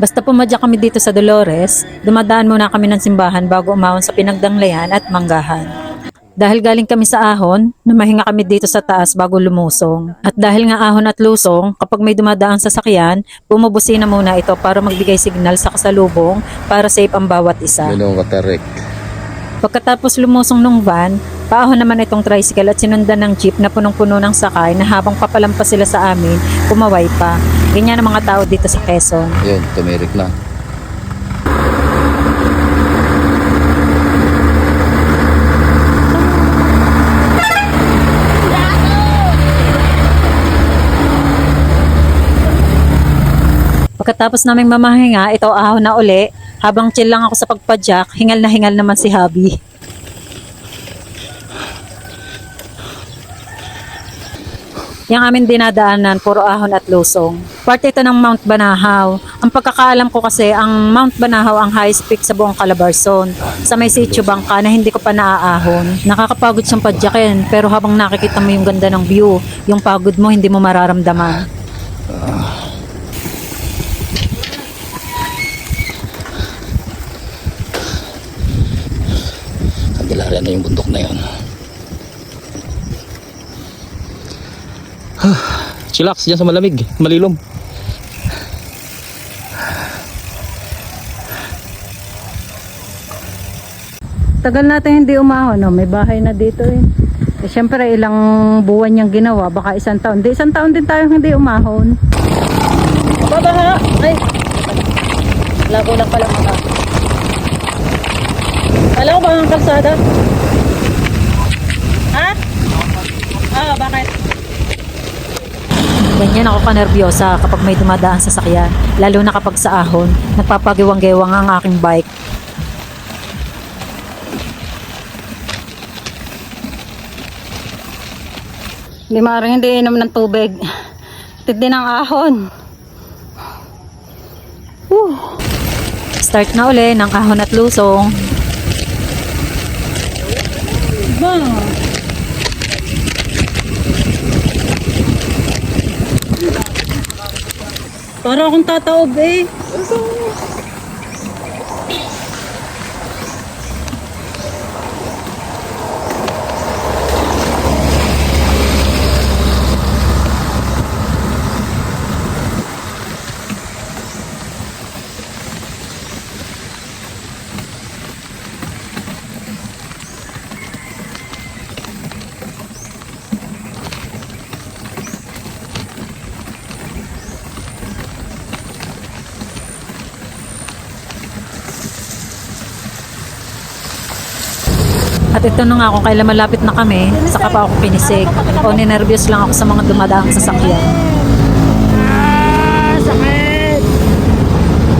Basta pumadyak kami dito sa Dolores, dumadaan muna kami ng simbahan bago umahon sa Pinagdanglayan at Manggahan. Dahil galing kami sa ahon, namahinga kami dito sa taas bago lumusong. At dahil nga ahon at lusong, kapag may dumadaang sasakyan, bumubusina muna ito para magbigay signal sa kasalubong para safe ang bawat isa. Ganun katarik. Pagkatapos lumusong ng van, paahon naman itong tricycle at sinundan ng jeep na punong-puno ng sakay na habang papalampas sila sa amin, kumaway pa. Ganyan ang mga tao dito sa Quezon. Yun, tumirik na. Pagkatapos naming mamahinga, ito ahon na uli. Habang chill lang ako sa pagpadyak, hingal na hingal naman si Habi. Yang amin dinadaanan, puro ahon at lusong. Part ito ng Mount Banahaw. Ang pagkakaalam ko kasi, ang Mount Banahaw ang highest peak sa buong Calabarzon. Sa may sitio bangka na hindi ko pa naaahon. Nakakapagod siyang padyakin, pero habang nakikita mo yung ganda ng view, yung pagod mo hindi mo mararamdaman. Candelaria na yung bundok na yun. Chillax dyan sa malamig, malilom. Tagal natin hindi umahon, no? May bahay na dito eh. Siyempre ilang buwan niyang ginawa, baka isang taon. Di isang taon din tayo hindi umahon. Baba ha! Ay! Lago lang pala mata. Alam ko ba ang kalsada? Ha? Ah, bakit? Ganyan ako kanerbiyosa kapag may dumadaan sa sakyan, lalo na kapag sa ahon, nagpapagiwang-gewang ang aking bike. Hindi maaaring hindi inom ng tubig. Tindi ng ahon. Start na uli ng ahon at lusong. Bang! Para akong tataob eh. At ito na nga kung kailan malapit na kami, saka pa ako pinisig. O ninervyos lang ako sa mga dumadaang sasakyan.